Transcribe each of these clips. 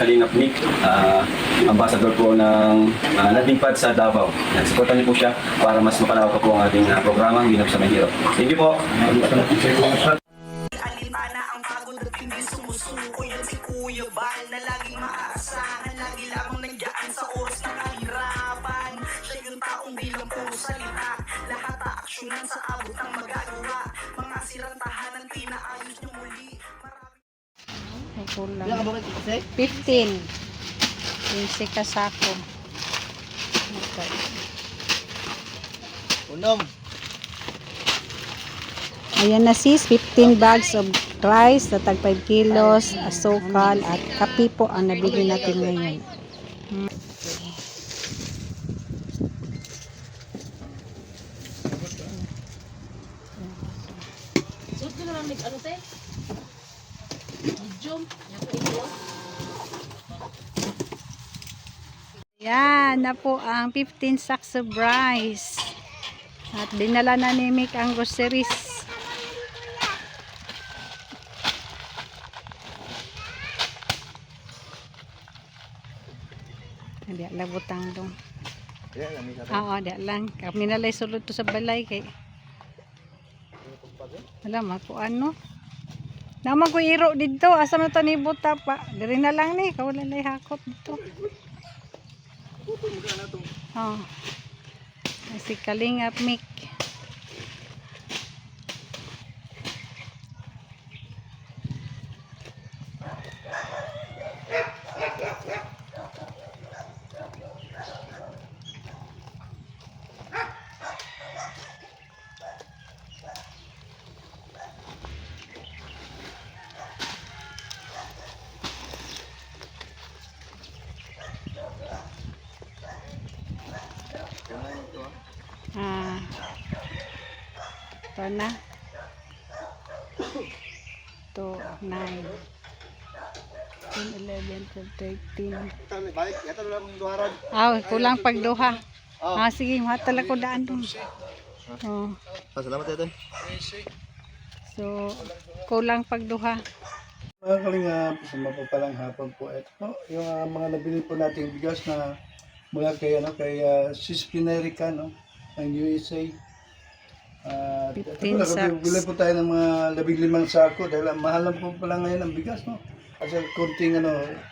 Kalingap Nick, ambassador po ng landing pad sa Davao. Nagsuportan niyo po siya para mas mapalawak pa po ang ating programang Ginap sa Mahirap. Thank you po. Alintana ang pagod at hindi sumusuko. Yan si Kuya Bal na laging maaasahan. Lagi lamang nandiyan sa oras ng kahirapan. Siya yung taong bilang puro salita. Lahat aaksyonan sa abot ng magagawa. Mga sirantahan ang tinaayos niyo muli. Kulang. 15. 15 kasako. Okay. Unom. Ayan na sis, 15 bags of rice na tag 5 kilos, asukal at kape po ang nabili natin ngayon. Yan na po ang 15 sacks of rice. At dinala na ni Mick ang groceries. Hindi lang butang dong. Oo, di lang. Kami nalay sulod to sa balay kay. Alam ako ano. Naman ko iro dito. Asa na to ni buta pa. Diri na lang ni. Kawalan lay hakot dito. Oh. Si Kalingap Mick. Ito na. 2, 9, 10, 11, 12, 13. Kulang pagduha. Sige, matala ko daan dun. Salamat ito. So, kulang pagduha. Mga kalingap, sa mapapalang hapon po. Ito po, yung mga nabili po nating bigas na mula kay, Sis Pinerica, no, ng USA. Ito po, bili po tayo ng mga 15 sako dahil mahal lang po pala ngayon ang bigas, no? Kasi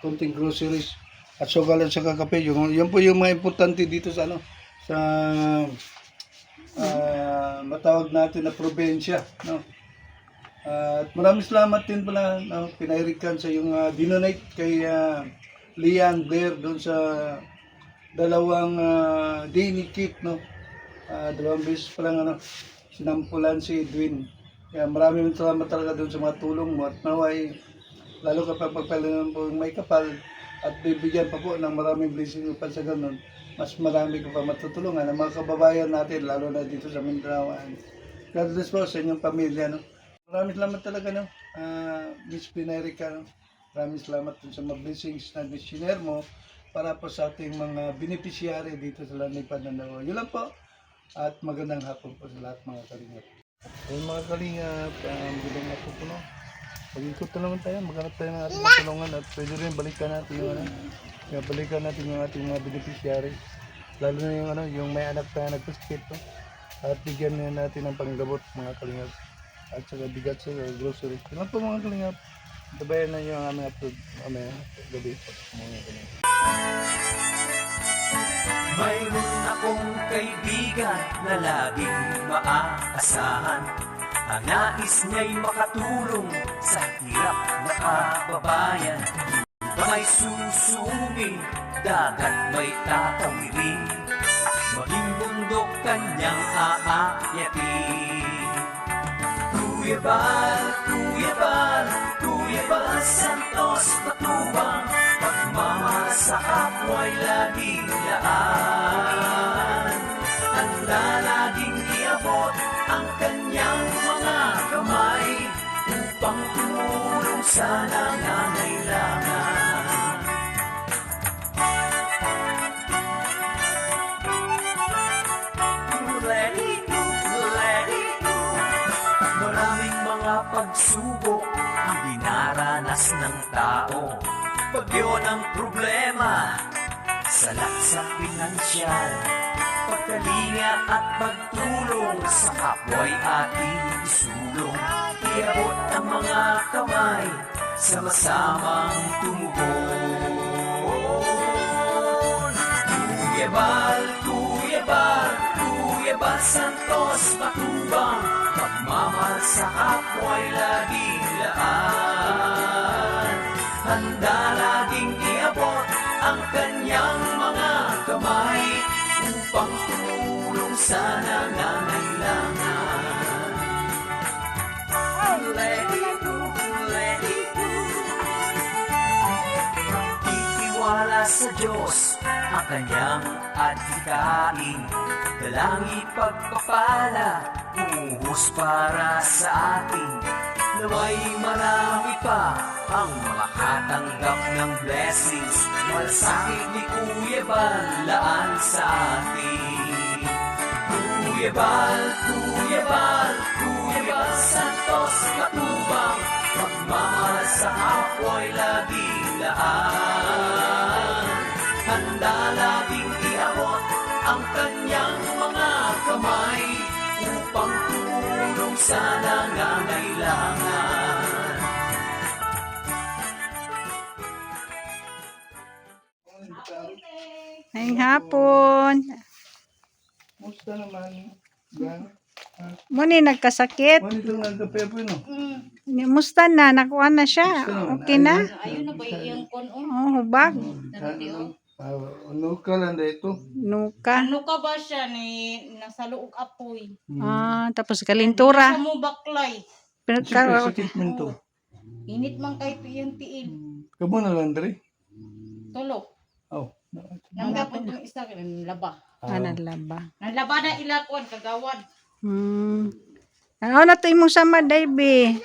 konting groceries at sukal at saka kape. Yun po yung mga importante dito sa sa matawag natin na probinsya, no? At maraming salamat din pala, no, Pinerican sa yung dinonate kay Lian Blair doon sa dalawang daily kit, no? Dalawang beses pa lang sinampulan si Edwin. Kaya maraming salamat talaga doon sa mga tulong mo at naway lalo kapag pagpalanan po may kapal at bibigyan pa po ng maraming blessing pa sa ganun, mas marami ko pa matutulungan ang mga kababayan natin lalo na dito sa Mindanao. God bless po sa inyong pamilya, no? Maraming salamat talaga, no, Miss Pinerica, no? Maraming salamat dun sa mga blessings na sinare mo para po sa ating mga beneficiary dito sa Landing Pad ng Davao. Yun lang po. At magandang hapon po sa lahat mga kalingap. Yung mga kalingap, magandang hapon po, no? Pag-ikot na naman tayo, maghanap tayo ng ating matulungan at pwede rin balikan natin yung ating mga beneficiary. Lalo na yung yung may anak na nagpaskit, no? At bigyan na natin ng panggabot mga kalingap. At saka bigat sa grocery. Yun po mga kalingap. Tabayan na yung aming upload gabi po mga kalingap. Mayroon akong kaibigan na laging maaasahan. Ang nais niya'y makatulong sa hirap na kababayan. May susubing, dagat may tatawirin, maging bundok kanyang aakyatin. Kuya Bal, Kuya Bal, Kuya Bal Santos Matubang, pagmamahal sa kapwa'y laging laan. Handa laging iabot ang kanyang mga kamay upang tumulong sa nangangailangan. Maraming mga pagsubok ang dinaranas ng tao, bagyo ng problema, salat sa pinansyal, pagkalinga at pagtulong sa kapwa'y ating isulong. Iabot ang mga kamay, sama-samang tumugon. Kuya Bal, Kuya Bal, Kuya Bal Santos Matubang, pagmamahal sa kapwa'y laging laan. Handa laging iabot ang kanyang mga kamay upang tumulong sa nangangailangan. Let it go, let it go. Itiwala sa Diyos ang kanyang adhikain, dalang ipagpapala, umuhos para sa atin. Naway marami pa ang makatanggap ng blessings, malasakit ni Kuya Bal laan sa atin. Kuya Bal, Kuya Bal, Kuya Bal Santos Matubang, pagmamahal sa kapwa'y laging laan. Handa laging iabot ang kanyang mga kamay upang tumulong sa nangangailangan. Ngayong hapon. Musta naman? Gang? Muni nagkasakit. Ano itong nagkapepo no? Musta na? Nakuha na siya. Okay na? Ayun na ba yung konon? Oh, hubag. Ano ka lang dito? Nuka. Ano ka ba siya ni nasa luog apoy? Tapos kalintura. Sa mo baklay. Pero Sakit mo ito. Init man kay yung tiil. Kabo na lang, Dre? Tulo. Oh. Nanggapon itong isa laba. Analaba. Nalaba na ilakon kagawad. Ano na to imong sama, Daibe?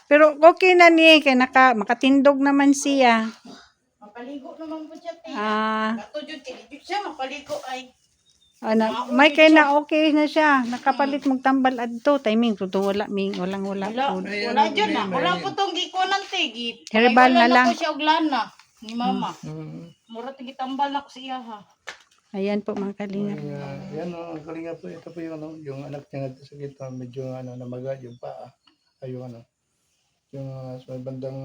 Pero okay na ni kay makatindog naman siya. Mapaligo naman po siya te. Kato jud kini siya mapaligo ay. May kay na okay na siya. Nakapalit mong tambal adto. Timing tuto wala walang Wala food. jud na. Wala po tong gikunan te gi. Herbal na lang. Ko siya og lana ni mama. Mura tigi tambal na ko siya ha. Ayan po mga kalingap. Yan o, ang kalinga po. Ito po yung, yung anak niya nagkasakit. Medyo namaga yung paa. Ay yung sa may bandang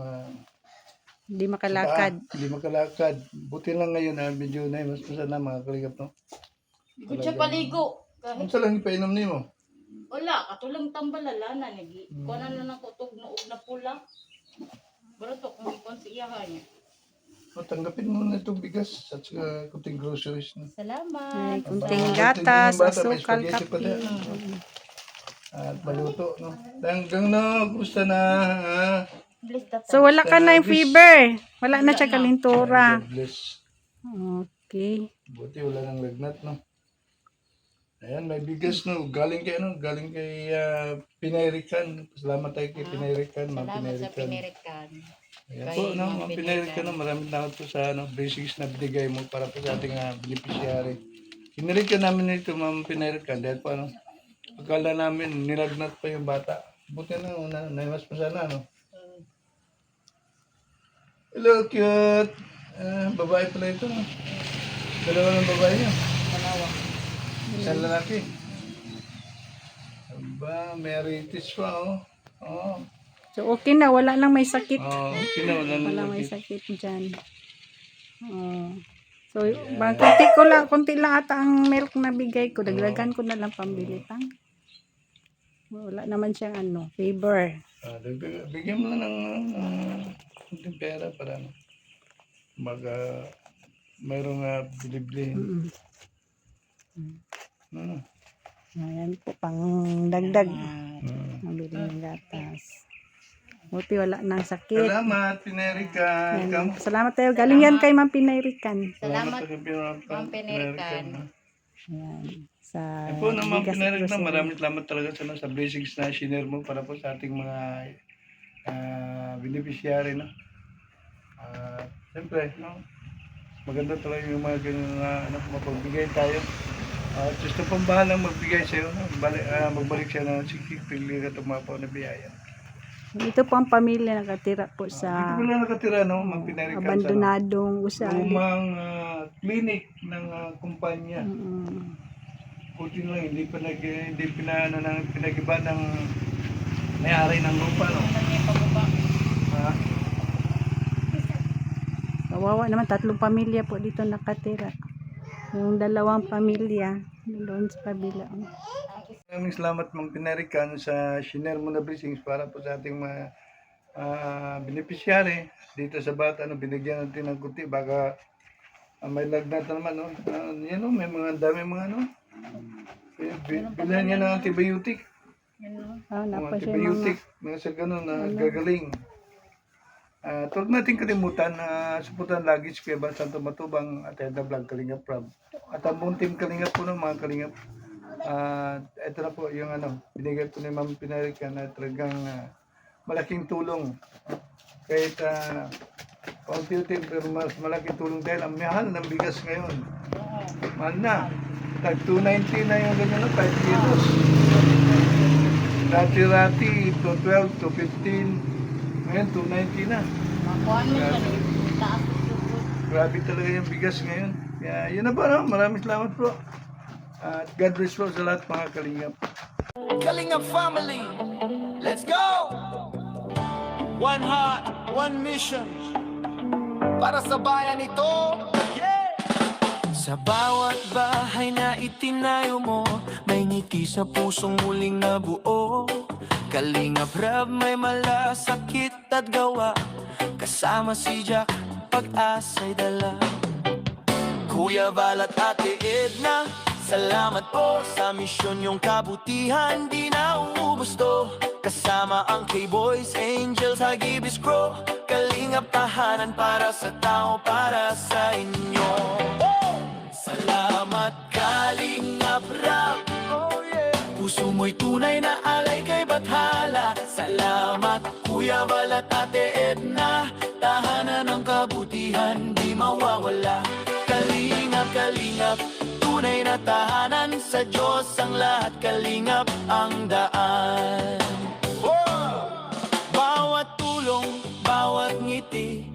Hindi makalakad. Hindi makalakad. Buti lang ngayon medyo mas na mga kalingap no. Di ko siya paligo. Ano sa lang ipainom niyo mo? Wala, katulang tambal lana nigi. Kuana na nang kutog nuog na pula. Baro to kung ikon si iyahan niya. Tanggapin mo na itong bigas at saka kunting groceries na. Salamat. Kunting gatas, asukal, spaghetti pa kape. din. At maluto, no? Hanggang no, gusto na, Bless that. So wala ka na yung fever. Wala na siya kalintura. God bless. Okay. Buti wala nang lagnat, no? Ayan, may bigas, no? Galing kay Pinayrican. Salamat tayo kay Pinayrican, Ma'am Salamat sa Pinayrican. pinirikan. Ayan po, no? Ma'am Pinayrican, no? Maraming salamat po sa basics na binigay mo para po sa ating beneficiary. Pinayrican namin ito, Ma'am Pinayrican, dahil po, pagkala namin, nilagnat pa yung bata. Buti na, naimas pa sana, no? Hello, cute! Babae pala ito, no? Dalawa ng babae niya. Dalawa. Isang lalaki. Aba, may arthritis pa, oh. Oh. So okay na. Wala lang may sakit. Oh, okay na, wala Wala nang may sakit. sakit dyan. So, konti lang ata ang milk na bigay ko. Dagdagan ko na lang pambili tang. Wala naman siyang fever. Bigyan mo na ng kunting pera para mayroong biliblihin. Ayan po, pang dagdag. Mabili ng gatas. Buti wala nang sakit. Salamat, Pinayrican. Ayan. Salamat tayo. Galing yan kay Ma'am Pinayrican. Salamat, Ma'am Pinayrican. Ayan. Sa Po na Ma'am bigas at Pinayrican, grocery. maraming salamat talaga sa blessings na share mo para po sa ating mga beneficiary, no? Siyempre, no? Maganda talaga yung mga ganyan na mapagbigay tayo. Gusto pang bahalang magbigay sa'yo, no? Magbalik siya ng sikik, pili ka tumapaw na biyaya. Ito po ang pamilya nakatira po Dito sa pala nakatira, no? Mang Pinarican sa abandonadong gusali. lumang clinic ng kumpanya. Mm. Puti lang, hindi pinag-iba ng may-ari ng lupa, no? Ha? Kawawa naman, 3 pamilya po dito nakatira. Yung 2 pamilya doon sa kabila. Maraming salamat Mang Pinarican sa share mo na blessings para po sa ating mga beneficiary dito sa bata, no? Binigyan natin ng kunti, baka may lagnat na naman, no? Yan, no? May mga dami mga, no? Bilhan niya ng antibiotic. Ah, Mga napa siya mga antibiotic, mga sa ganun na gagaling. Huwag natin kalimutan na suportahan lagi si Kuya Bal Santo Matubang at Edna Vlog Kalingap Prab. At ang buong team Kalingap po ng mga Kalingap. Ito na po yung binigay po ni Ma'am Pinarican na talagang malaking tulong. Kahit paunti-unti pero mas malaking tulong dahil ang mahal ng bigas ngayon. Mahal na. Tag 290 na yung ganyan, 5 kilos. Rati-rati, to 12, to 15. Ngayon, 290 na. Makuha mo siya, taas ng suko. Grabe talaga yung bigas ngayon. Kaya yun na po, no? Maraming salamat po. At God bless po sa lahat mga kalingap. Kalingap family, let's go! One heart, one mission. Para sa bayan ito, yeah! Sa bawat bahay na itinayo mo, may ngiti sa pusong muling nabuo. Kalingap Rab, may malasakit at gawa. Kasama si Jack, pag-asa'y dala. Kuya Val at Ate Edna, salamat po sa misyon yung kabutihan. Di na uubos to. Kasama ang K-Boys, Angels, Hagibis Crow. Kalingap tahanan para sa tao, para sa inyo. Salamat Kalingap Rab. Puso mo'y tunay na alay kay Bathala. Salamat Kuya Val at Ate Edna, tahanan ng kabutihan di mawawala. Kalingap, kalingap, tunay na tahanan. Sa Diyos ang lahat, kalingap ang daan. Bawat tulong, bawat ngiti,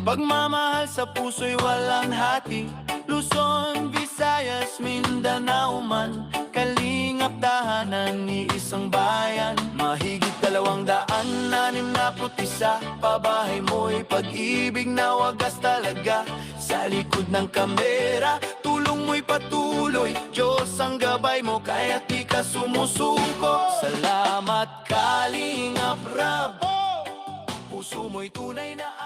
pagmamahal sa puso'y walang hati. Luzon, Visayas, Mindanao man, kalingap tahanan ni isang bayan. Mahigit 261 pabahay mo'y pag-ibig na wagas talaga. Sa likod ng kamera, tulong mo'y patuloy. Diyos ang gabay mo, kaya't di ka sumusuko. Salamat Kalingap Rab, puso mo'y tunay na